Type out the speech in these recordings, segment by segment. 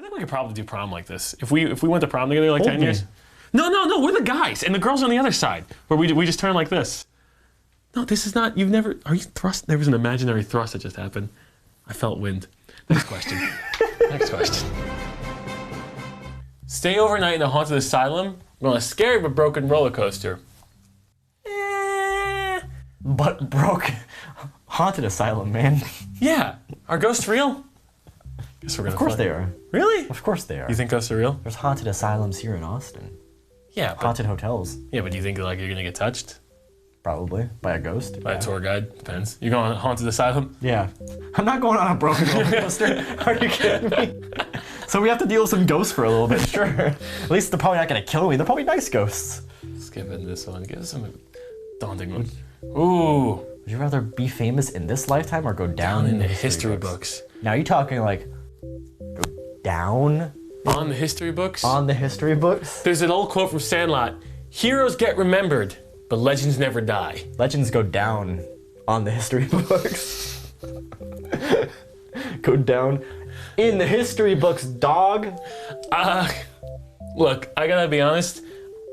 think we could probably do prom like this. If we went to prom together like Hold 10 me. years. No, we're the guys, and the girls on the other side, where we just turn like this. No, this is not, are you thrust? There was an imaginary thrust that just happened. I felt wind. Next question. Next question. Stay overnight in a haunted asylum or on a scary but broken roller coaster? But broken. Haunted asylum, man. Yeah. Are ghosts real? Guess we're gonna Of course find- they are. Really? Of course they are. You think ghosts are real? There's haunted asylums here in Austin. Yeah, but Haunted hotels, do you think like you're gonna get touched probably, by a ghost. by a tour guide? Depends. You going on a haunted asylum? Yeah. I'm not going on a broken roller coaster. Are you kidding me? So we have to deal with some ghosts for a little bit, sure. At least they're probably not gonna kill me. They're probably nice ghosts. Skip it this one. Give us some daunting one. Ooh. Would you rather be famous in this lifetime or go down In the history books. Now you're talking like go down On the history books? on the history books? There's an old quote from Sandlot. Heroes get remembered, but legends never die. Legends go down on the history books. Go down in the history books, dog. Look, I gotta be honest.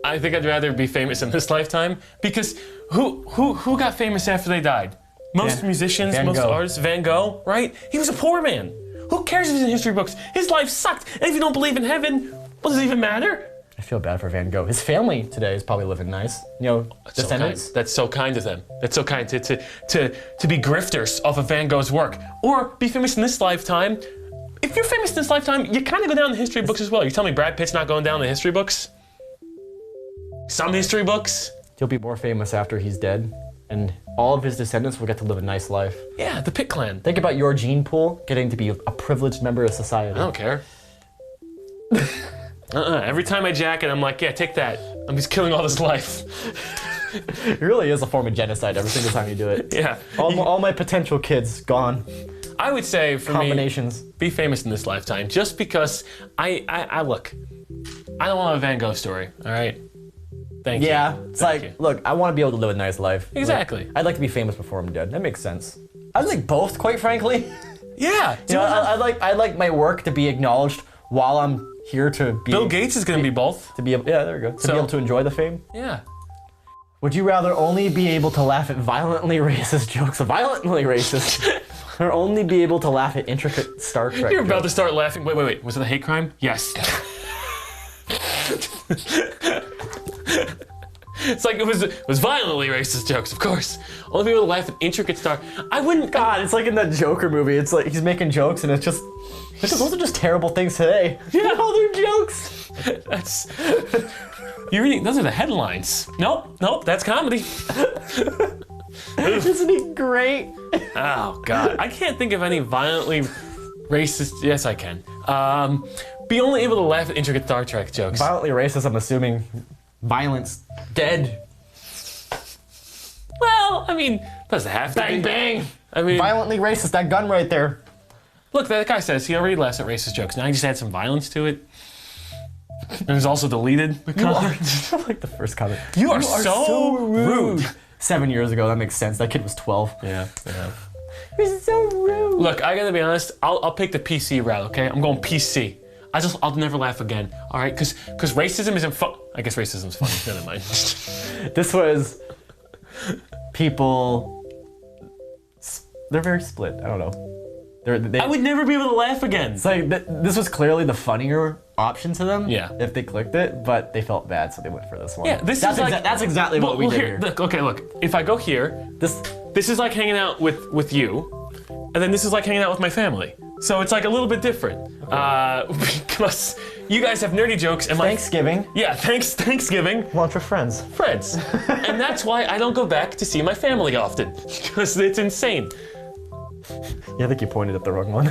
I think I'd rather be famous in this lifetime because who got famous after they died? Most musicians, Van most Gogh. artists. Van Gogh, right? He was a poor man. Who cares if he's in history books? His life sucked. And if you don't believe in heaven, what does it even matter? I feel bad for Van Gogh. His family today is probably living nice. You know, descendants. That's so kind of them. That's so kind to be grifters off of Van Gogh's work. Or be famous in this lifetime. If you're famous in this lifetime, you kind of go down in the history books as well. You tell me Brad Pitt's not going down in the history books? Some history books? He'll be more famous after he's dead, and all of his descendants will get to live a nice life. Yeah, the Pitt clan. Think about your gene pool getting to be a privileged member of society. I don't care. Every time I jack it, I'm like, yeah, take that. I'm just killing all this life. It really is a form of genocide every single time you do it. Yeah. All my potential kids gone. I would say for Combinations. me, be famous in this lifetime, just because I look, I don't want a Van Gogh story, all right? Thank you. Yeah, it's Thank like, you. look, I want to be able to live a nice life. Exactly. Like, I'd like to be famous before I'm dead. That makes sense. I like both, quite frankly. Yeah. You know, I like my work to be acknowledged while I'm here to be. Bill Gates is going to be both. To be able, yeah, there we go. To be able to enjoy the fame. Yeah. Would you rather only be able to laugh at violently racist jokes, or only be able to laugh at intricate Star Trek You're about jokes? to start laughing. Wait. Was it a hate crime? Yes. It's like it was violently racist jokes, of course. Only people to laugh at intricate Star. I wouldn't. God, it's like in that Joker movie. It's like he's making jokes, and it's just those are just terrible things today. Yeah. All their jokes. That's. You're reading. Those are the headlines. Nope. That's comedy. Isn't he great? Oh God, I can't think of any violently racist. Yes, I can. Be only able to laugh at intricate Star Trek jokes. Violently racist. I'm assuming violence dead. Well, I mean, doesn't have to. Bang be. bang. I mean, Violently racist. That gun right there. look, that guy says he already laughs at racist jokes. Now he just add some violence to it. And it's also deleted the comment. I like the first comment. You are so rude. 7 years ago, that makes sense. That kid was 12. Yeah. You're so rude. Look, I gotta be honest. I'll pick the PC route. Okay, I'm going PC. I'll never laugh again. All right, because racism isn't fun. I guess racism's funny. Never mind. This was people. They're very split. I don't know. I would never be able to laugh again. It's like this was clearly the funnier option to them. Yeah. If they clicked it, but they felt bad, so they went for this one. Yeah, that's exactly what we did here. Look. If I go here, this is like hanging out with you, and then this is like hanging out with my family. So it's like a little bit different. Because you guys have nerdy jokes and Thanksgiving. Yeah, Thanksgiving. Lunch with friends. Friends. And that's why I don't go back to see my family often. Because it's insane. Yeah, I think you pointed at the wrong one.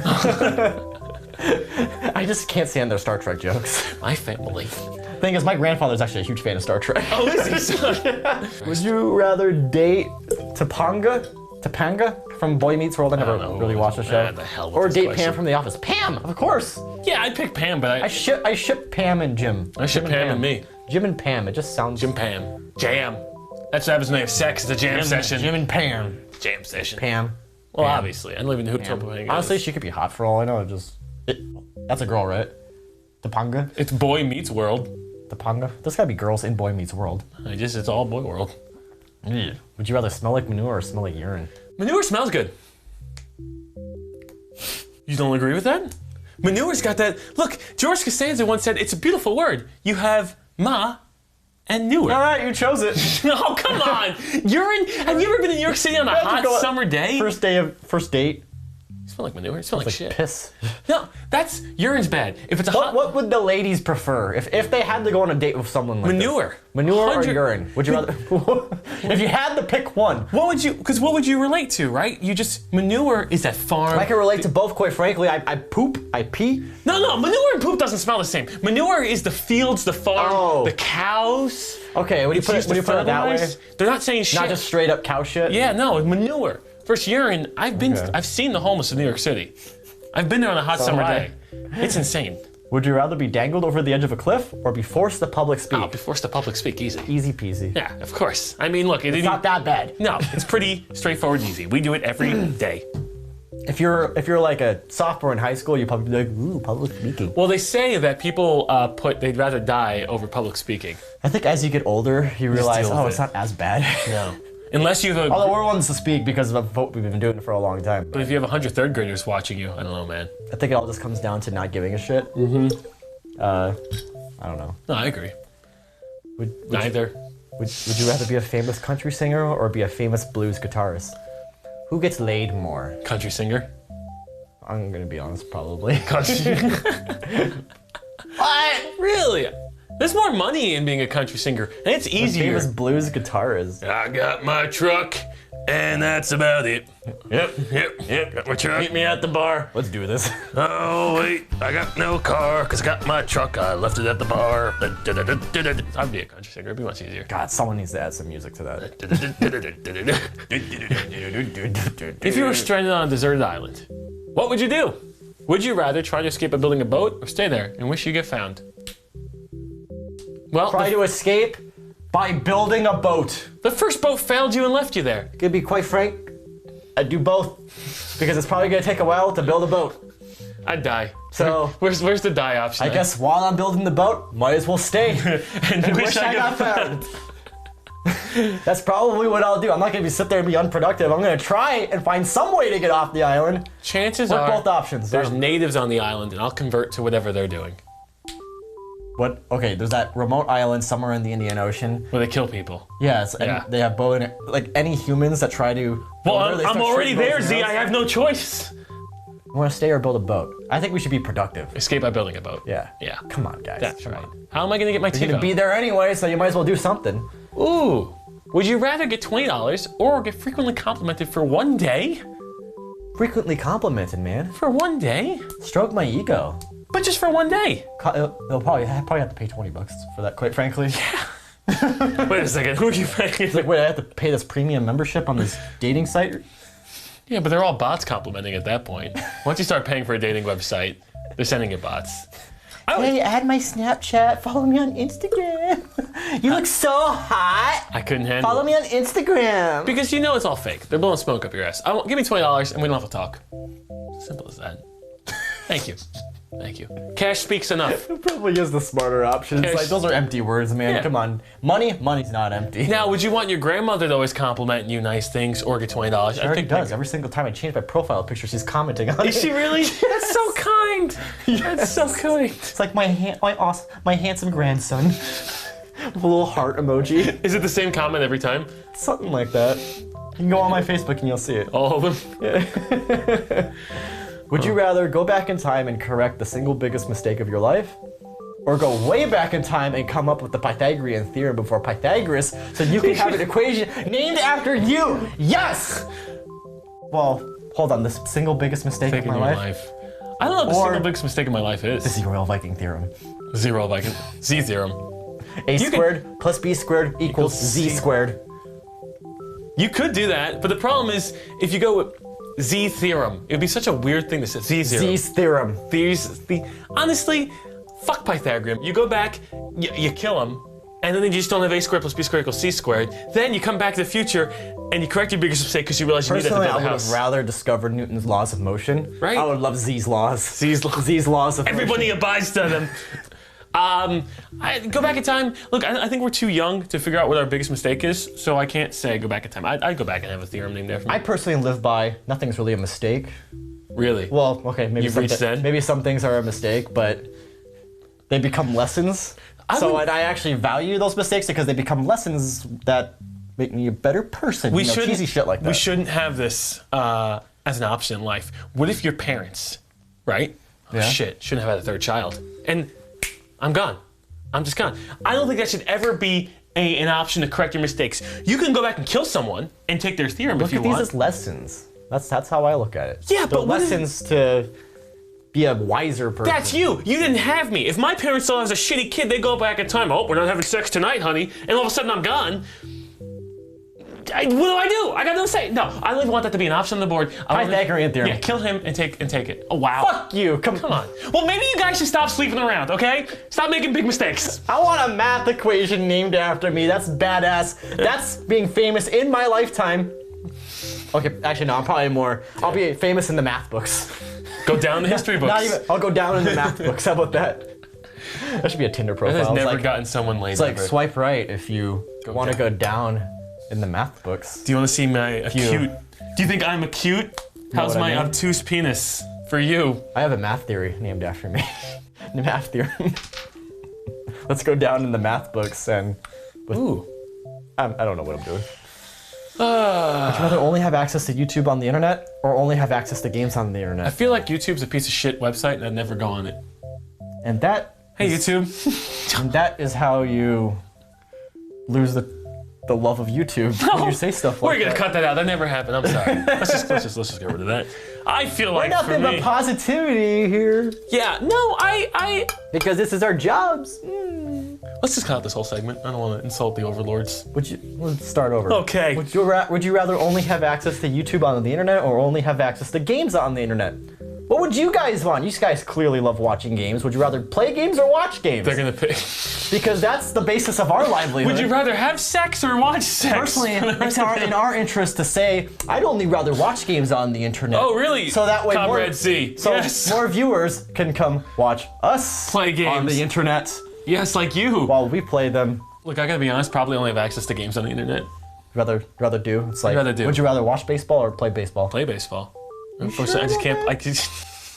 I just can't stand their Star Trek jokes. My family. Thing is, my grandfather's actually a huge fan of Star Trek. Oh, is he? Would you rather date Topanga from Boy Meets World? I never really watched the show. The hell with Or this date question. Pam from The Office. Pam, of course. Yeah, I'd pick Pam, but I ship Pam and Jim. I ship Pam and me. Jim and Pam. It just sounds. Jim Pam. Jam. That's what happens when they have sex. It's a jam session. Jim and Pam. Jam session. Pam. Well, obviously. I don't even know who Topanga is. Honestly, she could be hot for all I know. That's a girl, right? Topanga? It's Boy Meets World. Topanga? There's gotta be girls in Boy Meets World. It's all boy world. Yeah. Would you rather smell like manure or smell like urine? Manure smells good. You don't agree with that? Manure's got that. Look, George Costanza once said, it's a beautiful word. You have ma and newer. All right, you chose it. Oh, come on. Urine? Have you ever been in New York City on a hot summer day? First date. You smell like manure. You smell like shit. Piss. No, urine's bad. If it's a hot... What would the ladies prefer if they had to go on a date with someone like Manure. this? Manure or urine? Would you rather... if you had to pick one. What would you relate to, right? Manure is that farm... I can relate to both, quite frankly. I poop, I pee. No, manure and poop doesn't smell the same. Manure is the fields, the farm, the cows. Okay, when you put it that way... They're not saying shit. Not just straight up cow shit? Yeah, no, manure. Versus urine, I've seen the homeless in New York City. I've been there on a hot summer day. It's insane. Would you rather be dangled over the edge of a cliff or be forced to public speak? Oh, be forced to public speak, easy. Easy peasy. Yeah, of course. I mean, look, it's not that bad. No, it's pretty straightforward and easy. We do it every day. If you're like a sophomore in high school, you probably be like, ooh, public speaking. Well, they say that people they'd rather die over public speaking. I think as you get older, you realize, it's not as bad. No. Unless you have Although we're ones to speak because of what we've been doing it for a long time. But if you have 100 third graders watching you, I don't know, man. I think it all just comes down to not giving a shit. Mm-hmm. I don't know. No, I agree. Neither. Would you rather be a famous country singer or be a famous blues guitarist? Who gets laid more? Country singer. I'm gonna be honest, probably. Country. What? Really? There's more money in being a country singer, and it's easier. Famous blues guitarist. I got my truck, and that's about it. Yep, got my truck. Meet me at the bar. Let's do this. Oh, wait, I got no car, because I got my truck. I left it at the bar. I'd be a country singer. It'd be much easier. God, someone needs to add some music to that. If you were stranded on a deserted island, what would you do? Would you rather try to escape by building a boat or stay there and wish you get found? Well, try to escape by building a boat. The first boat failed you and left you there. To be quite frank, I'd do both because it's probably gonna take a while to build a boat. I'd die. So where's the die option? I guess while I'm building the boat, might as well stay and wish I got found. That's probably what I'll do. I'm not gonna sit there and be unproductive. I'm gonna try and find some way to get off the island. Chances are both options. There's natives on the island, and I'll convert to whatever they're doing. What? Okay, there's that remote island somewhere in the Indian Ocean where they kill people. Yes, and they have bow and like any humans that try to. Well, I'm already there, Z. I have no choice. You want to stay or build a boat? I think we should be productive. Escape by building a boat. Yeah. Yeah. Come on, guys. That's right. How am I gonna get my teeth? You're gonna be there anyway, so you might as well do something. Ooh. Would you rather get $20 or get frequently complimented for one day? Frequently complimented, man. For one day? Stroke my ego. But just for one day. They'll probably have to pay $20 for that, quite frankly. Yeah. Wait a second, who are you paying? It's like, wait, I have to pay this premium membership on this dating site? Yeah, but they're all bots complimenting at that point. Once you start paying for a dating website, they're sending you bots. Hey, add my Snapchat, follow me on Instagram. You look so hot. I couldn't handle it. Follow me on Instagram. Because you know it's all fake. They're blowing smoke up your ass. Give me $20 and we don't have to talk. Simple as that. Thank you. Thank you. Cash speaks enough. It probably is the smarter option. It's like, those are empty words, man. Yeah. Come on. Money's not empty. Now, would you want your grandmother to always compliment you nice things or get $20? She already does. Every single time I change my profile picture, she's commenting on it. Is she really? That's so kind. Yes. That's so kind. It's like my handsome grandson. With a little heart emoji. Is it the same comment every time? Something like that. You can go on my Facebook and you'll see it. All of them? Yeah. Would you rather go back in time and correct the single biggest mistake of your life? Or go way back in time and come up with the Pythagorean theorem before Pythagoras so you can have an equation named after you? Yes! Well, hold on, the single biggest mistake of my life? I don't know what the single biggest mistake of my life is. The ZeRoyalViking theorem. ZeRoyalViking. Z theorem. A squared plus B squared equals Z squared. You could do that, but the problem is if you go with Z theorem, it would be such a weird thing to say. Z's theorem. Honestly, fuck Pythagorean. You go back, you kill him, and then you just don't have A squared plus B squared equals C squared. Then you come back to the future, and you correct your biggest mistake because you realize you need that to Personally, build I a would house. have rather discovered Newton's laws of motion. Right. I would love Z's laws. Z's laws. Z's laws of Everybody motion. abides to them. I go back in time. Look, I think we're too young to figure out what our biggest mistake is, so I can't say go back in time. I'd go back and have a theorem named after me. I personally live by nothing's really a mistake. Really? Well, okay, maybe You've reached then? maybe some things are a mistake, but they become lessons. And I actually value those mistakes because they become lessons that make me a better person. We you know, shouldn't- cheesy shit like that. We shouldn't have this as an option in life. What if your parents, right? Oh, Yeah. shit, shouldn't have had a third child. And I'm gone. I'm just gone. I don't think that should ever be an option to correct your mistakes. You can go back and kill someone and take their theorem Look if you at these want. as lessons. That's how I look at it. Yeah, They're but what if- lessons to be a wiser person. That's you. You didn't have me. If my parents saw I was a shitty kid, they go back in time. Oh, we're not having sex tonight, honey. And all of a sudden I'm gone. What do? I got nothing to say. No, I don't even want that to be an option on the board. Pythagorean theorem. Yeah, kill him and take it. Oh wow. Fuck you. Come on. Well, maybe you guys should stop sleeping around, okay? Stop making big mistakes. I want a math equation named after me. That's badass. That's being famous in my lifetime. Okay, actually no, I'll be famous in the math books. Go down the history books. Not even, I'll go down in the math books. How about that? That should be a Tinder profile. That has It's never like, gotten someone laid. it's like ever. swipe right if you want to go down in the math books. Do you want to see my acute? Do you think I'm acute? How's what I my mean? obtuse penis for you? I have a math theory named after me. The math theorem. Let's go down in the math books and. Ooh. I don't know what I'm doing. Would you rather only have access to YouTube on the internet or only have access to games on the I internet? feel like YouTube's a piece of shit website and I'd never go on it. And that. Hey is- YouTube. And that is how you lose the love of YouTube when you say stuff like We're gonna that. cut that out. That never happened. I'm sorry. let's just get rid of that. I feel like for Nothing but me, positivity here. yeah. No, I. Because this is our jobs. Let's just cut out this whole segment. I don't want to insult the overlords. Let's start over. Okay. Would you rather only have access to YouTube on the internet or only have access to games on the internet? What would you guys want? You guys clearly love watching games. Would you rather play games or watch games? They're gonna pick. Because that's the basis of our livelihood. Would you rather have sex or watch sex? Personally, it's in our interest to say, I'd only rather watch games on the internet. Oh, really? So that way Comrade Z. So Yes. more viewers can come watch us Play games. on the internet Yes, like you. while we play them. Look, I gotta be honest. Probably only have access to games on the internet. Rather do. It's like, rather do. would you rather watch baseball or play baseball? Play baseball. Unfortunately, I just can't.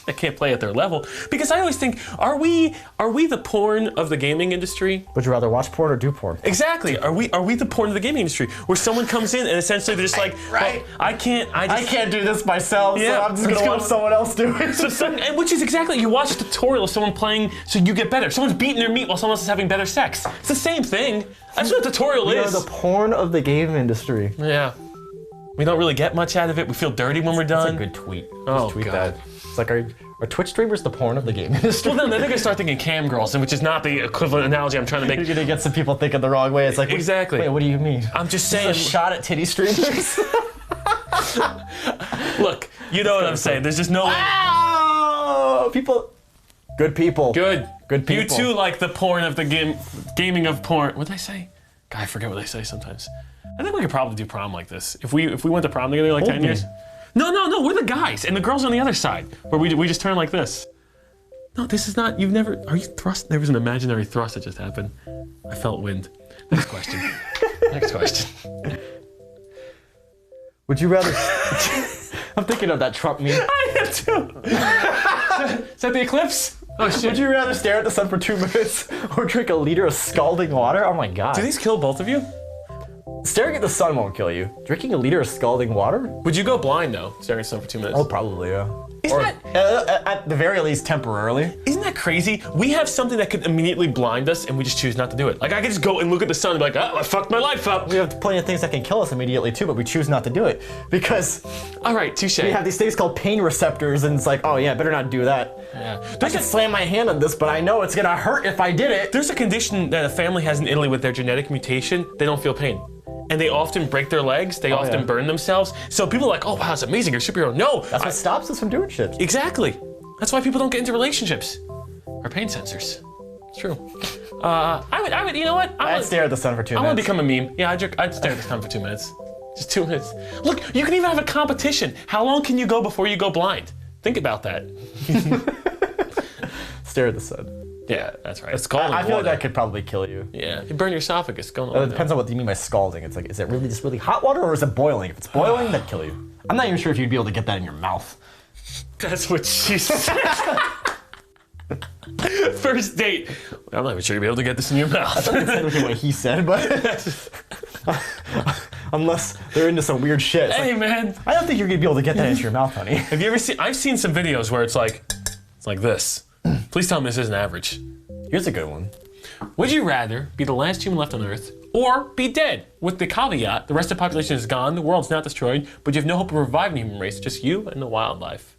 I can't play at their level because I always think, are we the porn of the gaming industry? Would you rather watch porn or do porn? Exactly. Are we the porn of the gaming industry where someone comes in and essentially they're just like, Right. well, I can't do this myself, Yeah, so I'm just it's gonna gonna- watch someone else do it. and which is exactly, you watch a tutorial of someone playing so you get better. Someone's beating their meat while someone else is having better sex. It's the same thing. That's what a tutorial We are is. the porn of the game industry. Yeah. We don't really get much out of it. We feel dirty when we're That's done. a good tweet. Oh, Just tweet God. that. It's like, are Twitch streamers the porn of the game industry? Well, then they're gonna start thinking cam girls, and which is not the equivalent analogy I'm trying to You're make. gonna get some people thinking the wrong way. It's like, Exactly. Wait, what do you mean? I'm just A saying. shot at titty streamers? Look, you know what I'm saying. There's just no way. Oh, good people. Good. Good You people. too like the porn of the gaming of porn. What did I say? God, I forget what I say sometimes. I think we could probably do prom like this. If we went to prom together like Hold 10 me. years. No, we're the guys, and the girls on the other side, where we just turn like this. No, this is not, are you thrust? There was an imaginary thrust that just happened. I felt wind. Next question. Next question. Would you rather... I'm thinking of that Trump meme. I am too. Is that the eclipse? Oh shit. Would you rather stare at the sun for 2 minutes or drink a liter of scalding water? Oh my god. Do these kill both of you? Staring at the sun won't kill you. Drinking a liter of scalding water? Would you go blind though, staring at the sun for 2 minutes? Oh, probably, yeah. Isn't Or, that- at the very least, temporarily. Isn't that crazy? We have something that could immediately blind us, and we just choose not to do it. Like I could just go and look at the sun and be like, oh, I fucked my life up. We have plenty of things that can kill us immediately too, but we choose not to do it because All right, touche. we have these things called pain receptors, and it's like, oh yeah, better not do that. Yeah. I can slam my hand on this, but I know it's gonna hurt if I did it. There's a condition that a family has in Italy with their genetic mutation. They don't feel pain. And they often break their legs. They often yeah. burn themselves. So people are like, oh, wow, it's amazing. You're a superhero. No. That's what stops us from doing shit. Exactly. That's why people don't get into relationships. Our pain sensors. It's true. I would, you know what? I'd stare at the sun for 2 I want to minutes. become a meme. Yeah, I'd stare at the sun for 2 minutes. Just 2 minutes. Look, you can even have a competition. How long can you go before you go blind? Think about that. Stare at the sun. Yeah, that's right. It's scalding I feel like water. that could probably kill you. Yeah, you burn your esophagus. Going It on. depends on what you mean by scalding. It's like, is it really just really hot water or is it boiling? If it's boiling, that'd kill you. I'm not even sure if you'd be able to get that in your mouth. That's what she said. First date. I'm not even sure you'll be able to get this in your mouth. That's technically what he said, but unless they're into some weird shit. It's Hey, like, man. I don't think you're gonna be able to get that into your mouth, honey. Have you ever seen? I've seen some videos where it's like this. Please tell me this isn't average. Here's a good one. Would you rather be the last human left on Earth or be dead? With the caveat, the rest of the population is gone, the world's not destroyed, but you have no hope of reviving the human race, just you and the wildlife.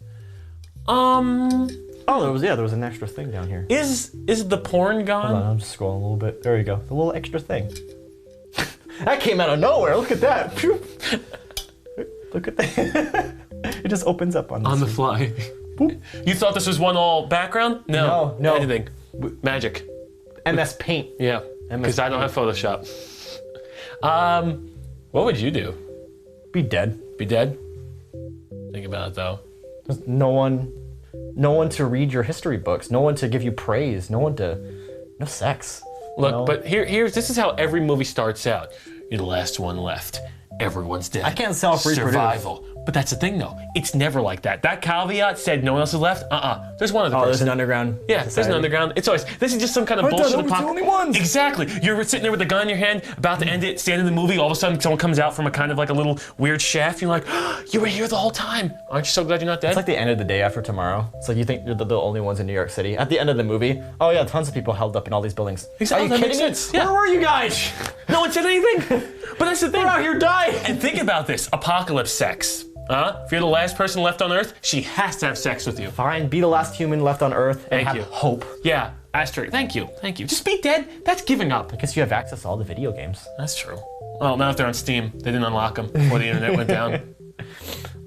Oh, there was an extra thing down here. Is the porn Hold on, gone? I'm just scrolling a little bit. There you go. The little extra thing. That came out of nowhere. Look at that. Phew. Look at that. It just opens up on On the fly. You thought this was one all background? No. No. Editing. Magic. MS Paint. Yeah. Because I don't have Photoshop. What would you do? Be dead. Be dead? Think about it though. There's no one to read your history books. No one to give you praise. No sex. Look, No. but this is how every movie starts out. You're the last one left. Everyone's dead. I can't self-reproduce. Survival. But that's the thing, though. It's never like that. That caveat said no one else is left. There's one other Oh, person. there's an underground. Yeah, there's an underground. It's always, this is just some kind of I thought bullshit that was the apoc- only ones. Exactly. You're sitting there with a gun in your hand, about to end it, stand in the movie, all of a sudden someone comes out from a kind of like a little weird shaft. You're like, oh, you were here the whole time. Aren't you so glad you're not dead? It's like the end of the day after tomorrow. It's like you think you're the only ones in New York City. At the end of the movie, oh yeah, tons of people held up in all these buildings. Exactly, Are you that kidding makes sense. me? Yeah. Where were you guys? No one said anything. But that's the thing. We're out here dying. And think about this, apocalypse sex. If you're the last person left on Earth, she has to have sex with you. Fine, be the last human left on Earth and Thank have you. hope. Yeah, asterisk. Thank you. Just be dead. That's giving up. I guess you have access to all the video games. That's true. Well, now if they're on Steam, they didn't unlock them before the internet went down.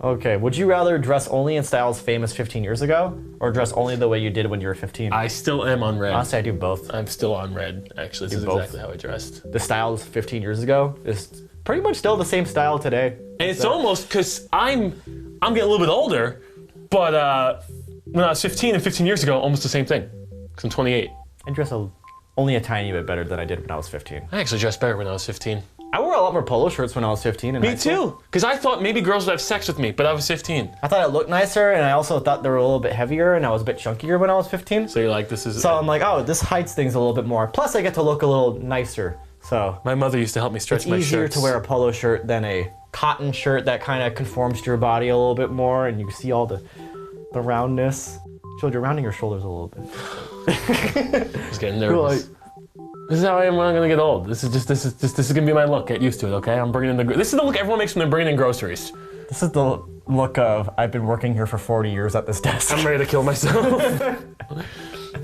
Okay, would you rather dress only in styles famous 15 years ago, or dress only the way you did when you were 15? I still am on red. Honestly, I do both. I'm still on red, actually. This is both. exactly how I dressed. The styles 15 years ago is pretty much still the same style today. And it's almost because I'm getting a little bit older, but when I was 15 and 15 years ago, almost the same thing. Because I'm 28. I dress only a tiny bit better than I did when I was 15. I actually dressed better when I was 15. I wore a lot more polo shirts when I was 15. Me too. Because I thought maybe girls would have sex with me, but I was 15. I thought it looked nicer, and I also thought they were a little bit heavier, and I was a bit chunkier when I was 15. So you're like, this is... So I'm like, oh, this hides things a little bit more. Plus, I get to look a little nicer. So My mother used to help me stretch it's my easier shirts. to wear a polo shirt than a cotton shirt that kind of conforms to your body a little bit more, and you can see all the roundness. Joel, you're rounding your shoulders a little bit. I was getting nervous. This is how I am when I'm gonna get old. This is gonna be my look. Get used to it, okay? I'm bringing in this is the look everyone makes when they're bringing in groceries. This is the look of, I've been working here for 40 years at this desk. I'm ready to kill myself.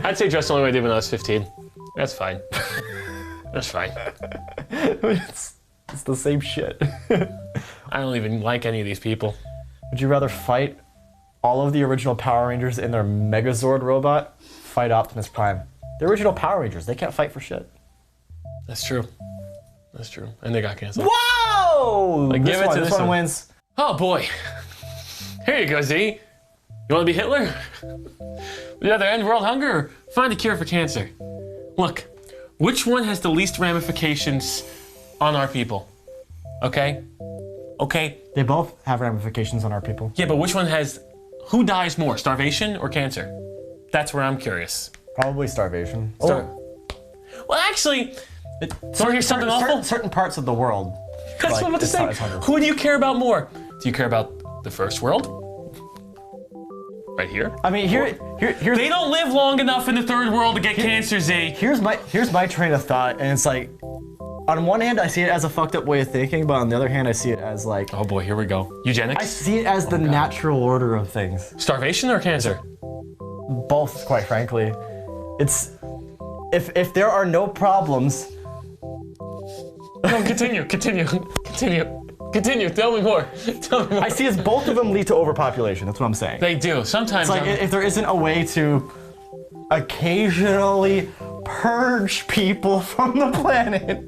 I'd say dress the only way I did when I was 15. That's fine. That's fine. it's the same shit. I don't even like any of these people. Would you rather fight all of the original Power Rangers in their Megazord robot? Fight Optimus Prime. The original Power Rangers, they can't fight for shit. That's true. That's true. And they got canceled. Whoa! Like, give it to this this one one. wins. Oh boy. Here you go, Z. You want to be Hitler? Would you rather end world hunger or find a cure for cancer? Look, which one has the least ramifications on our people? Okay? Okay? They both have ramifications on our people. Yeah, but which one has... Who dies more, starvation or cancer? That's where I'm curious. Probably starvation. Well, actually, don't hear something awful? Certain parts of the world. That's what I'm about to it's say. not as hungry. Who do you care about more? Do you care about the first world? Right here? I mean, here's They don't live long enough in the third world to get cancer, Z. here's my train of thought, and it's like, on one hand, I see it as a fucked up way of thinking, but on the other hand, I see it as like, Oh boy, here we go. I Eugenics? see it as the natural order of things. Starvation or cancer? Both, quite frankly. It's if there are no problems, No, continue. Tell me more. I see as both of them lead to overpopulation. That's what I'm saying. They do. Sometimes It's like if there isn't a way to occasionally purge people from the planet,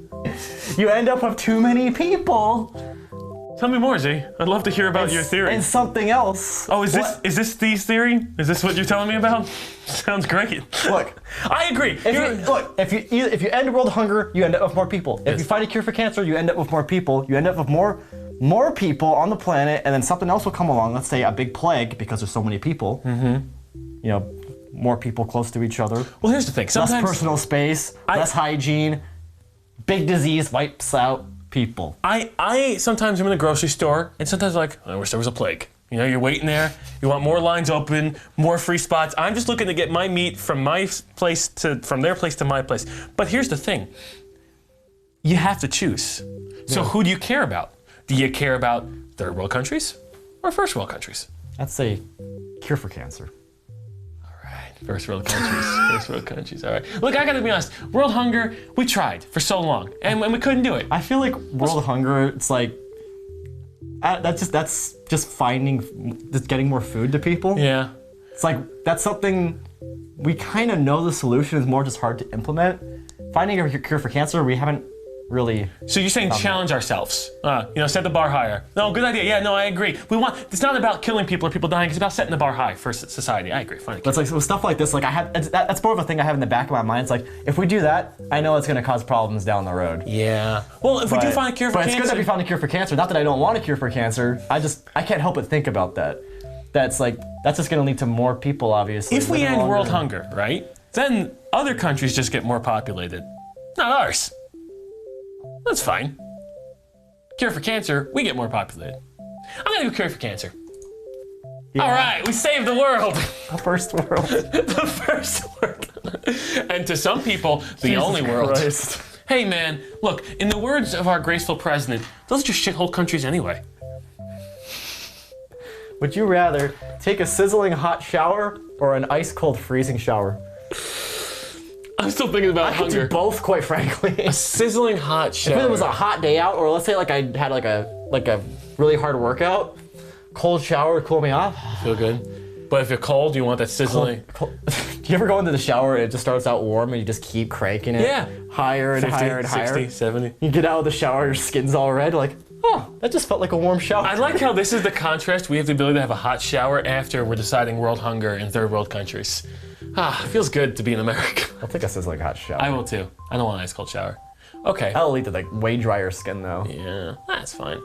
you end up with too many people. Tell me more, Z. I'd love to hear about your theory. And something else. Oh, is this Steve's theory? Is this what you're telling me about? Sounds great. Look, I agree. If you end world hunger, you end up with more people. If you find a cure for cancer, you end up with more people. You end up with more people on the planet, and then something else will come along. Let's say a big plague, because there's so many people. You know, more people close to each other. Well, here's the thing. Sometimes less personal space, less hygiene. Big disease wipes out people. I sometimes am in the grocery store, and sometimes I'm like, I wish there was a plague. You know, you're waiting there. You want more lines open, more free spots. I'm just looking to get my meat from their place to my place. But here's the thing. You have to choose. So who do you care about? Do you care about third world countries or first world countries? I'd say cure for cancer. First world countries. First world countries. All right. Look, I gotta be honest. World hunger, we tried for so long, and we couldn't do it. I feel like world hunger, it's like that's just getting more food to people. Yeah. It's like that's something we kind of know the solution is more just hard to implement. Finding a cure for cancer, we haven't really. So you're saying challenge ourselves? Set the bar higher. No, good idea. Yeah, no, I agree. It's not about killing people or people dying. It's about setting the bar high for society. I agree. Fine. But it's like with stuff like this, like that's more of a thing I have in the back of my mind. It's like if we do that, I know it's going to cause problems down the road. Yeah. Well, if we do find a cure for cancer, but it's good that we found a cure for cancer. Not that I don't want a cure for cancer. I can't help but think about that. That's just going to lead to more people, obviously. If we end world hunger, right? Then other countries just get more populated, not ours. That's fine. Cure for cancer, we get more populated. I'm gonna go cure for cancer. Yeah. All right, we saved the world. The first world. The first world. And to some people, the Jesus only world. Christ. Hey man, look, in the words of our graceful president, those are just shithole countries anyway. Would you rather take a sizzling hot shower or an ice cold freezing shower? I'm still thinking about hunger. I could do both, quite frankly. A sizzling hot shower. If it was a hot day out, or let's say like I had like a really hard workout, cold shower would cool me off. Feel good. But if you're cold, you want that sizzling. Cold. Do you ever go into the shower and it just starts out warm and you just keep cranking it? Yeah. Higher and 50, higher and 60, higher. 70. You get out of the shower, your skin's all red, like, oh, that just felt like a warm shower. I like how this is the contrast. We have the ability to have a hot shower after we're deciding world hunger in third world countries. It feels good to be in America. I'll take a sizzling hot shower. I will too. I don't want an ice cold shower. Okay. I'll lead to like way drier skin though. Yeah, that's fine.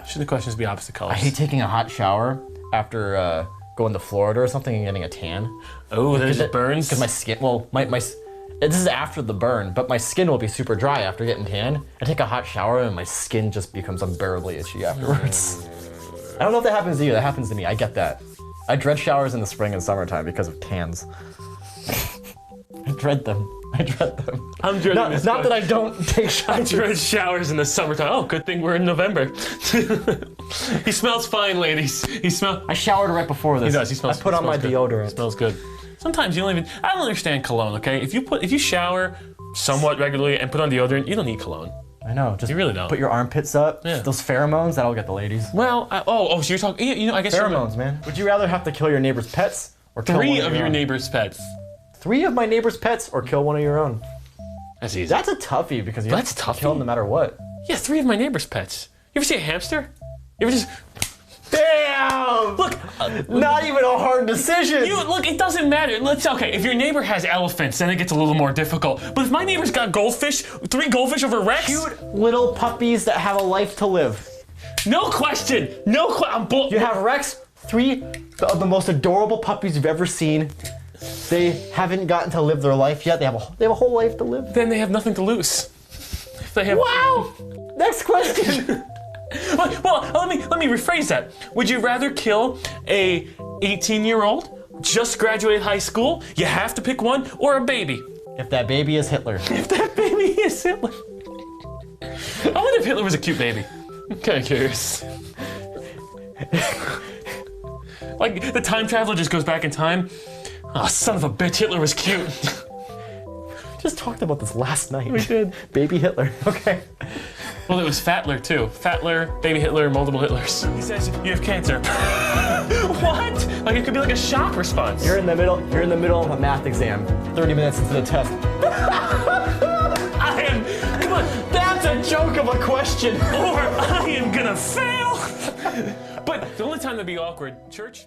Should the questions be opposite colors? I hate taking a hot shower after going to Florida or something and getting a tan. Oh, there's burns? Because my skin, this is after the burn, but my skin will be super dry after getting tan. I take a hot shower and my skin just becomes unbearably itchy afterwards. I don't know if that happens to you, that happens to me, I get that. I dread showers in the spring and summertime because of tans. I dread them. I'm dreading this. Not that I don't take showers. I dread showers in the summertime. Oh, good thing we're in November. He smells fine, ladies. I showered right before this. He does. He smells. I put on my good. deodorant. It smells good. Sometimes you don't even. I don't understand cologne. Okay, if you shower somewhat regularly and put on deodorant, you don't need cologne. I know. Just you really don't. Put your armpits up. Yeah. Those pheromones, that'll get the ladies. Well, so you're talking. I guess pheromones, man. Would you rather have to kill your neighbor's pets or kill three one of your neighbor's pets? 3 of my neighbor's pets or kill one of your own? That's easy. That's a toughie because you have to kill them no matter what. Yeah, 3 of my neighbor's pets. You ever see a hamster? You ever just... Damn! Look, not even a hard decision. Look, it doesn't matter. Okay, if your neighbor has elephants, then it gets a little more difficult. But if my neighbor's got goldfish, 3 goldfish over Rex... Cute little puppies that have a life to live. No question. You have Rex, 3 of the most adorable puppies you've ever seen. They haven't gotten to live their life yet. They have a whole life to live. Then they have nothing to lose. Wow! Next question. Well, let me rephrase that. Would you rather kill a 18-year-old, just graduated high school, you have to pick one, or a baby? If that baby is Hitler. If that baby is Hitler. I wonder if Hitler was a cute baby. I'm kind of curious. Like, the time traveler just goes back in time. Oh, son of a bitch, Hitler was cute. Just talked about this last night. We did. Baby Hitler, okay. Well, it was Fatler too. Fatler, baby Hitler, multiple Hitlers. He says you have cancer. What? Like it could be like a shock response. You're in the middle of a math exam, 30 minutes into the test. Come on, that's a joke of a question. Or I am gonna fail. But the only time that'd be awkward, church.